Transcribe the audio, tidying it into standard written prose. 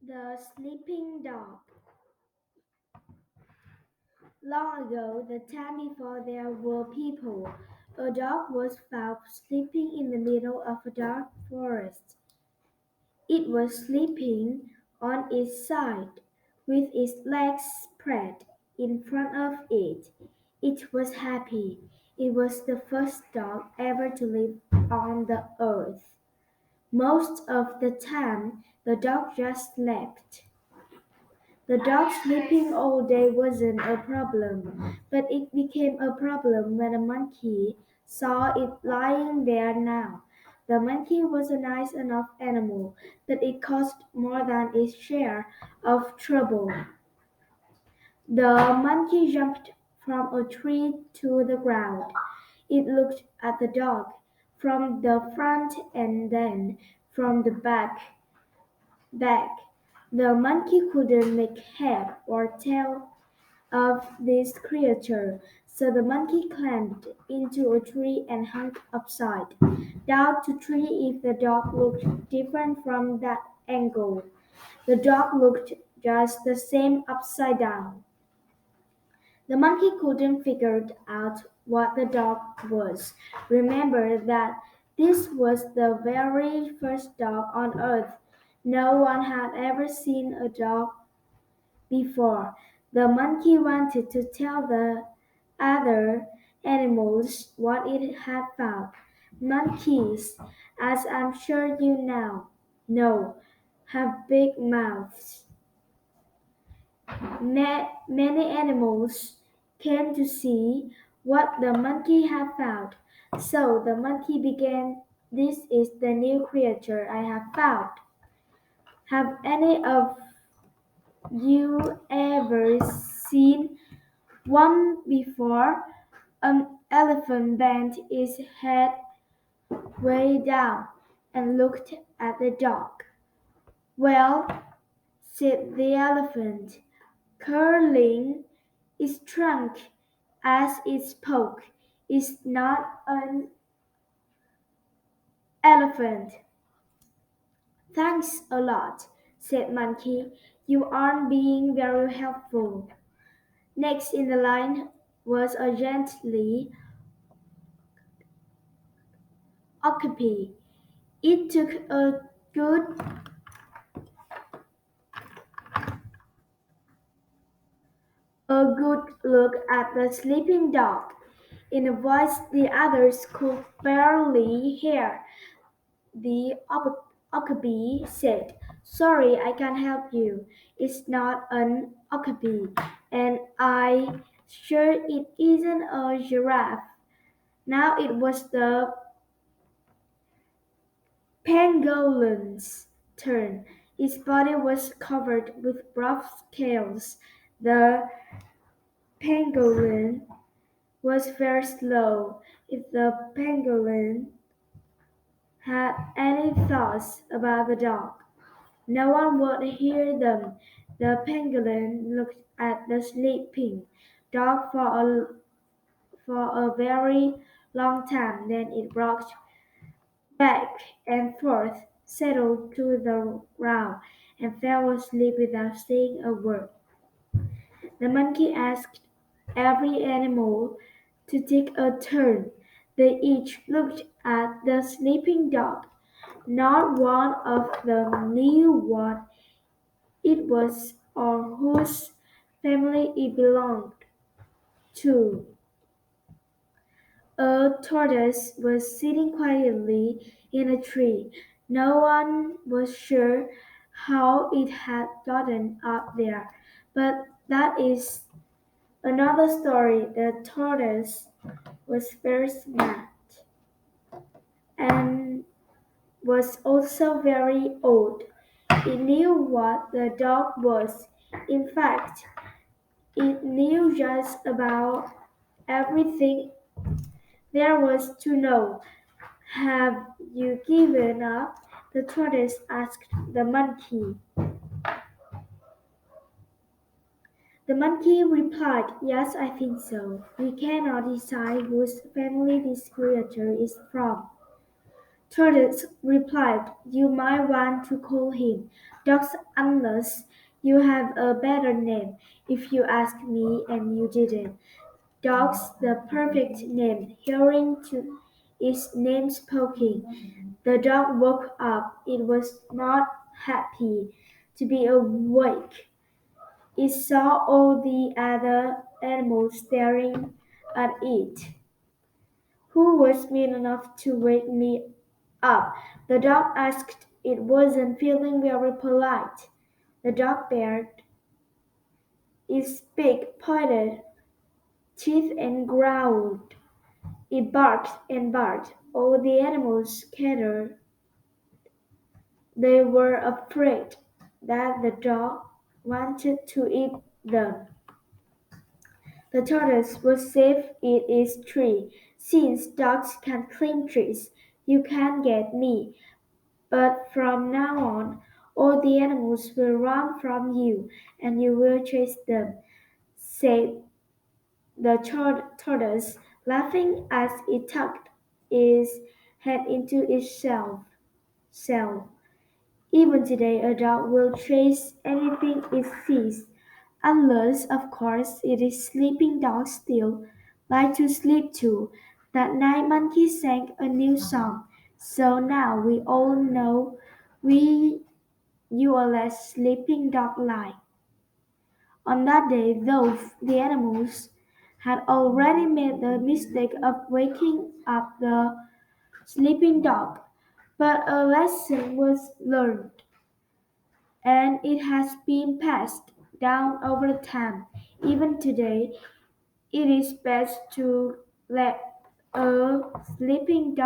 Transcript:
The Sleeping Dog. Long ago, the time before there were people, a dog was found sleeping in the middle of a dark forest. It was sleeping on its side, with its legs spread in front of it. It was happy. It was the first dog ever to live on the earth. Most of the time, the dog just slept. The dog sleeping all day wasn't a problem, but it became a problem when a monkey saw it lying there now. The monkey was a nice enough animal, but it caused more than its share of trouble. The monkey jumped from a tree to the ground. It looked at the dog from the front and then from the back. The monkey couldn't make head or tail of this creature, so the monkey climbed into a tree and hung upside down to see if the dog looked different from that angle. The dog looked just the same upside down. The monkey couldn't figure out what the dog was. Remember that this was the very first dog on earth. No one had ever seen a dog before. The monkey wanted to tell the other animals what it had found. Monkeys, as I'm sure you now know, have big mouths. Many animals came to see what the monkey had found. So the monkey began, "This is the new creature I have found. Have any of you ever seen one before?" An elephant bent its head way down and looked at the dog. "Well," said the elephant, curling its trunk as it spoke, "it's not an elephant." "Thanks a lot," said Monkey. "You aren't being very helpful." Next in the line was a gently okapi. It took a good look at the sleeping dog. In a voice the others could barely hear, the okapi said, "Sorry, I can't help you. It's not an okapi, and I sure it isn't a giraffe." Now it was the pangolin's turn. Its body was covered with rough scales. The pangolin was very slow. If the pangolin had any thoughts about the dog, no one would hear them. The pangolin looked at the sleeping dog for a very long time. Then it rocked back and forth, settled to the ground, and fell asleep without saying a word. The monkey asked every animal to take a turn. They each looked at the sleeping dog. Not one of them knew what it was or whose family it belonged to. A tortoise was sitting quietly in a tree. No one was sure how it had gotten up there, but that is another story. The tortoise was very smart and was also very old. It knew what the dog was. In fact, it knew just about everything there was to know. "Have you given up?" the tortoise asked the monkey. The monkey replied, "Yes, I think so. We cannot decide whose family this creature is from. Tortoise replied, "You might want to call him Dogs unless you have a better name. If you ask me and you didn't. Dog's the perfect name." Hearing to its name spoken, the dog woke up. It was not happy to be awake. It saw all the other animals staring at it. "Who was mean enough to wake me up?" the dog asked. It wasn't feeling very polite. The dog bared its big pointed teeth and growled. It barked and barked. All the animals scattered. They were afraid that the dog wanted to eat them. The tortoise was safe in its tree. "Since dogs can climb trees, you can't get me. But from now on, all the animals will run from you, and you will chase them," said the tortoise, laughing as it tucked its head into its shell. Even today, a dog will chase anything it sees, unless, of course, it is sleeping. Dogs still like to sleep too. That night, Monkey sang a new song. So now we all know we you are less sleeping dog-like. On that day, though, the animals had already made the mistake of waking up the sleeping dog, but a lesson was learned, and it has been passed down over time. Even today, it is best to let a sleeping dog